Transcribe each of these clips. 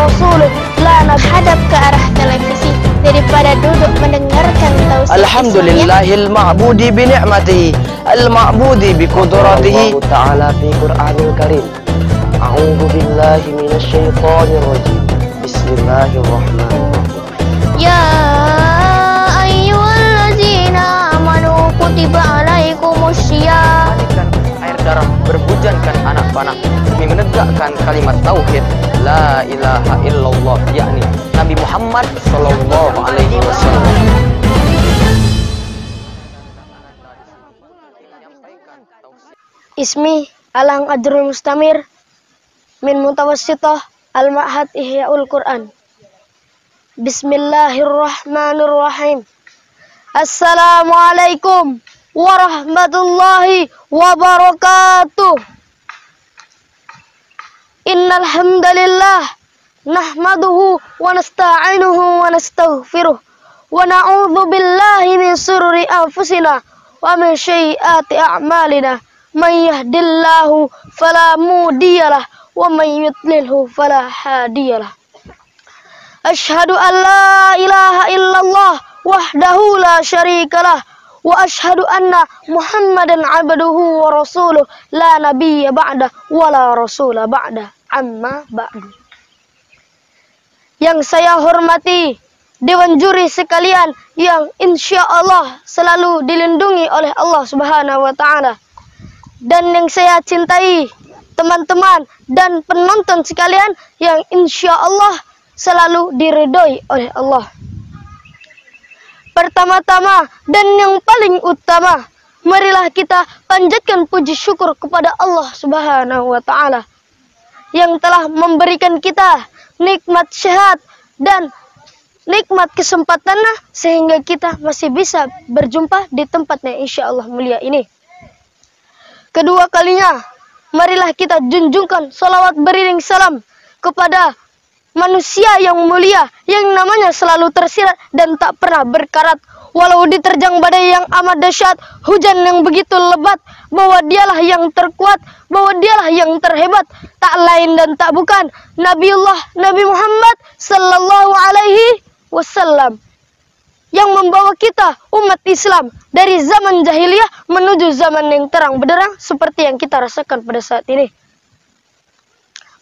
rasuluh la hadap ke arah televisi daripada duduk mendengarkan tausiah. Alhamdulillahil ma'budi bi ni'matihi al-ma'budi bi qudratihi ta'ala fi Qur'anil Karim. A'udzu billahi minasyaitonir rajim. Bismillahirrahmanirrahim. Ya ayyuhallazina amanu kutiba alaikumussyiyam. Air darah berbujankan anak panah demi menegakkan kalimat tauhid la ilaha illallah, yakni Nabi Muhammad sallallahu alaihi wasallam. Ismi Alang Ajrul Mustamir min Mutawassithah Al-Ma'had Ihyaul Quran. Bismillahirrahmanirrahim. Assalamualaikum warahmatullahi wabarakatuh. Innal hamdalillah nahmaduhu wa nasta'inuhu wa nastaghfiruh wa na'udzu billahi min shururi anfusina wa min sayyiati a'malina. May yahdihillahu fala mudhiyalah wa may yudlilhu fala hadiyalah. Asyhadu an la ilaha illallah wahdahu la syarikalah wa asyhadu anna Muhammadan abduhu wa rasuluh la nabiyya ba'da wa la rasula ba'da, amma ba'du. Yang saya hormati dewan juri sekalian yang insya Allah selalu dilindungi oleh Allah Subhanahu wa taala, dan yang saya cintai teman-teman dan penonton sekalian yang insya Allah selalu diridhoi oleh Allah. Pertama-tama dan yang paling utama, marilah kita panjatkan puji syukur kepada Allah Subhanahu wa taala yang telah memberikan kita nikmat sehat dan nikmat kesempatannya sehingga kita masih bisa berjumpa di tempatnya insya Allah mulia ini. Kedua kalinya, marilah kita junjungkan salawat beriring salam kepada manusia yang mulia yang namanya selalu tersirat dan tak pernah berkarat walau diterjang badai yang amat dahsyat, hujan yang begitu lebat, bahwa dialah yang terkuat, bahwa dialah yang terhebat, tak lain dan tak bukan Nabi Muhammad sallallahu alaihi wasallam yang membawa kita umat Islam dari zaman jahiliyah menuju zaman yang terang benderang seperti yang kita rasakan pada saat ini.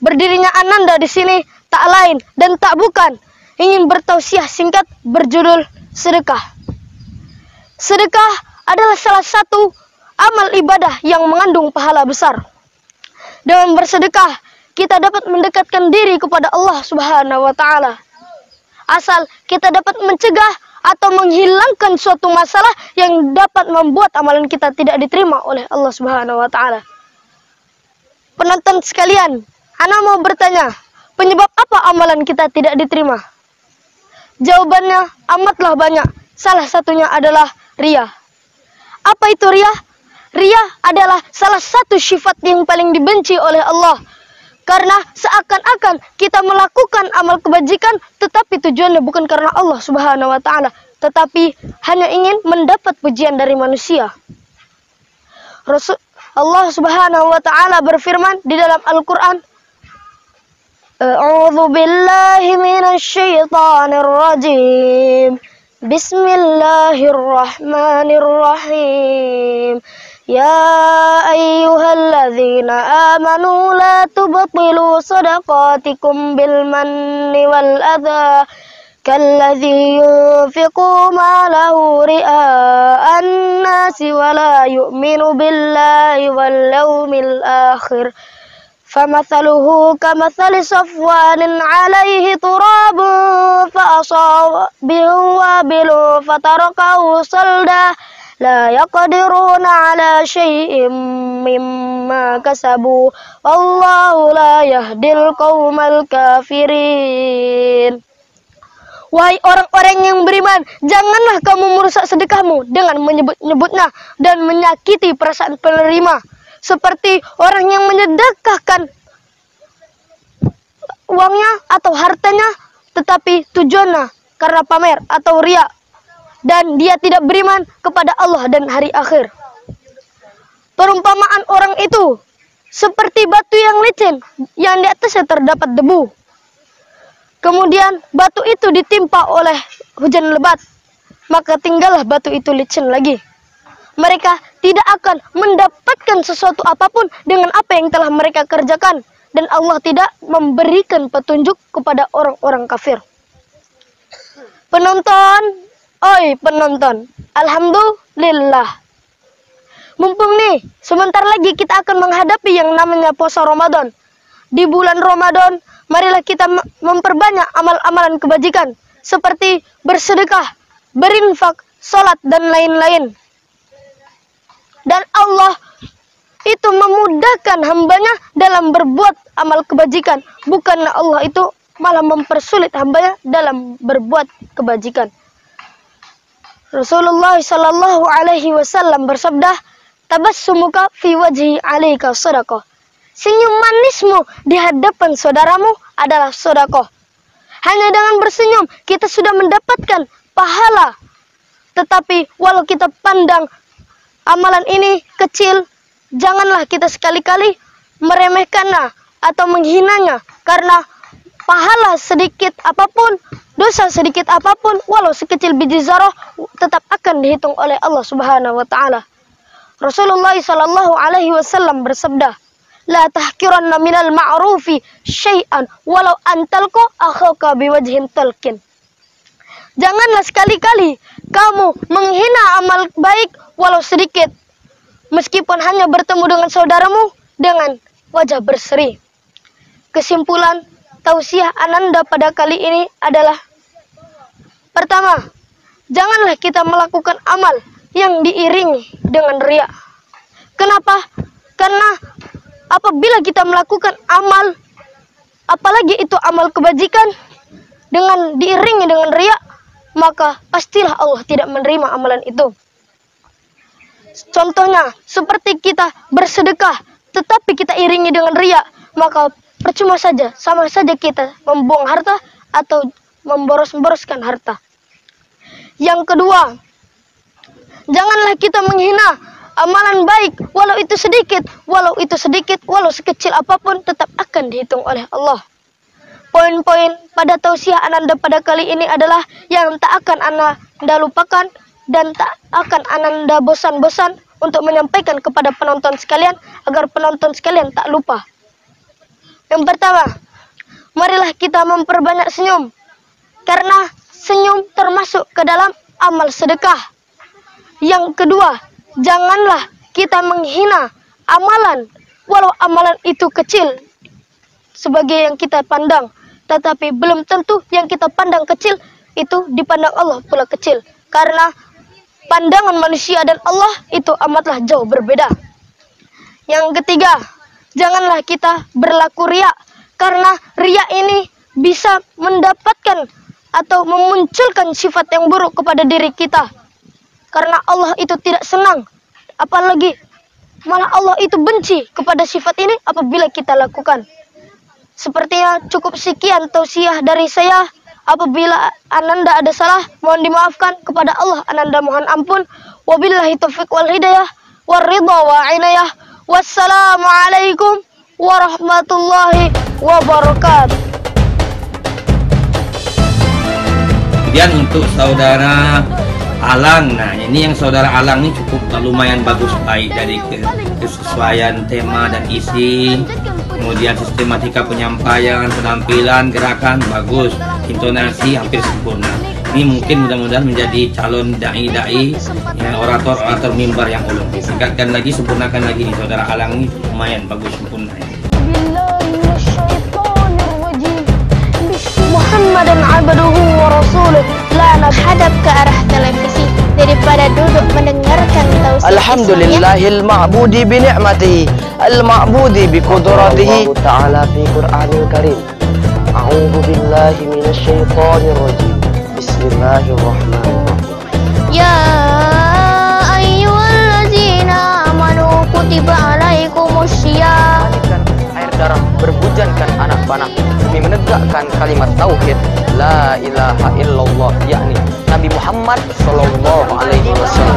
Berdirinya Ananda di sini tak lain dan tak bukan ingin bertausiah singkat berjudul sedekah. Sedekah adalah salah satu amal ibadah yang mengandung pahala besar. Dengan bersedekah kita dapat mendekatkan diri kepada Allah Subhanahu wa taala. Asal kita dapat mencegah atau menghilangkan suatu masalah yang dapat membuat amalan kita tidak diterima oleh Allah Subhanahu wa taala. Penonton sekalian, ana mau bertanya, penyebab apa amalan kita tidak diterima? Jawabannya amatlah banyak. Salah satunya adalah riya. Apa itu riya? Riya adalah salah satu sifat yang paling dibenci oleh Allah. Karena seakan-akan kita melakukan amal kebajikan tetapi tujuannya bukan karena Allah Subhanahu wa taala, tetapi hanya ingin mendapat pujian dari manusia. Allah Subhanahu wa taala berfirman di dalam Al-Qur'an, A'udzu billahi minasyaitonir rajim. Bismillahirrahmanirrahim. Ya ayyuhalladzina amanu la tubtilu sadaqatikum bil manni wal adha kalladzi yunfiqu malahu ria'an nasi wa la yu'minu billahi wal yawmil akhir. فَمَثَلُهُ كَمَثَلِ صَفْوَانٍ عَلَيْهِ تُرَابٌ فَأَصَابَهُ وَابِلٌ فَتَرَكَهُ صَلْدًا لَا يَقْدِرُونَ عَلَى شَيْءٍ مِّمَّا كَسَبُوا وَاللَّهُ لَا يَهْدِي الْقَوْمَ الْكَافِرِينَ. Wahai orang-orang yang beriman, janganlah kamu merusak sedekahmu dengan menyebut-nyebutnya dan menyakiti perasaan penerima. Seperti orang yang menyedekahkan uangnya atau hartanya tetapi tujuannya karena pamer atau riya, dan dia tidak beriman kepada Allah dan hari akhir. Perumpamaan orang itu seperti batu yang licin yang di atasnya terdapat debu. Kemudian batu itu ditimpa oleh hujan lebat, maka tinggallah batu itu licin lagi. Mereka tidak akan mendapatkan sesuatu apapun dengan apa yang telah mereka kerjakan. Dan Allah tidak memberikan petunjuk kepada orang-orang kafir. Penonton, oi penonton, alhamdulillah. Mumpung nih, sebentar lagi kita akan menghadapi yang namanya puasa Ramadan. Di bulan Ramadan, marilah kita memperbanyak amal-amalan kebajikan. Seperti bersedekah, berinfak, sholat, dan lain-lain. Dan Allah itu memudahkan hambanya dalam berbuat amal kebajikan. Bukanlah Allah itu malah mempersulit hambanya dalam berbuat kebajikan. Rasulullah sallallahu alaihi wasallam bersabda, "Tabassumuka fi wajhi 'alaika shadaqah." Senyum manismu di hadapan saudaramu adalah sedekah. Hanya dengan bersenyum kita sudah mendapatkan pahala. Tetapi walau kita pandang amalan ini kecil, janganlah kita sekali-kali meremehkannya atau menghinanya, karena pahala sedikit apapun, dosa sedikit apapun, walau sekecil biji zarah, tetap akan dihitung oleh Allah Subhanahu wa taala. Rasulullah sallallahu alaihi wasallam bersabda, "La tahkiranna minal ma'rufi syai'an walau antalqa akhaka biwajhin talqin." Janganlah sekali-kali kamu menghina amal baik walau sedikit, meskipun hanya bertemu dengan saudaramu dengan wajah berseri. Kesimpulan tausiah Ananda pada kali ini adalah: pertama, janganlah kita melakukan amal yang diiringi dengan riya. Kenapa? Karena apabila kita melakukan amal, apalagi itu amal kebajikan, dengan diiringi dengan riya, maka pastilah Allah tidak menerima amalan itu. Contohnya, seperti kita bersedekah, tetapi kita iringi dengan riya, maka percuma saja, sama saja kita membuang harta atau memboros-boroskan harta. Yang kedua, janganlah kita menghina amalan baik, walau itu sedikit, walau sekecil apapun, tetap akan dihitung oleh Allah. Poin-poin pada tausiah Ananda pada kali ini adalah yang tak akan Ananda lupakan dan tak akan Ananda bosan-bosan untuk menyampaikan kepada penonton sekalian agar penonton sekalian tak lupa. Yang pertama, marilah kita memperbanyak senyum, karena senyum termasuk ke dalam amal sedekah. Yang kedua, janganlah kita menghina amalan, walau amalan itu kecil sebagai yang kita pandang, tetapi belum tentu yang kita pandang kecil itu dipandang Allah pula kecil, karena pandangan manusia dan Allah itu amatlah jauh berbeda. Yang ketiga, janganlah kita berlaku riya, karena riya ini bisa mendapatkan atau memunculkan sifat yang buruk kepada diri kita. Karena Allah itu tidak senang, apalagi malah Allah itu benci kepada sifat ini apabila kita lakukan. Sepertinya cukup sekian tausiah dari saya. Apabila Ananda ada salah, mohon dimaafkan. Kepada Allah Ananda mohon ampun. Wabillahi taufiq wal hidayah waridha wa inayah. Wassalamualaikum warahmatullahi wabarakatuh. Kemudian untuk saudara Alang, nah ini yang saudara Alang ini cukup lumayan bagus, baik dari kesesuaian tema dan isi, kemudian sistematika penyampaian, penampilan, gerakan bagus, intonasi hampir sempurna. Ini mungkin mudah-mudahan menjadi calon dai-dai, ya, orator mimbar yang ulung. Tingkatkan lagi, sempurnakan lagi nih saudara Alang ini lumayan bagus sempurna. Muhammadan abduhu wa rasuluh. La hadap ke arah televisi daripada duduk mendengarkan tausiah. Alhamdulillahil ma'budi bi ni'matihi, al-ma'budi bi qudratihi ta'ala fi Qur'anil Karim. A'udzu billahi minasy syaithanir rajim. Bismillahirrahmanirrahim. Ya ayyuhallazina amanu kutiba alaikumussyiyam. Air darah berbujankan anak panah demi menegakkan kalimat tauhid la ilaha illallah, yakni Nabi Muhammad sallallahu alaihi wasallam.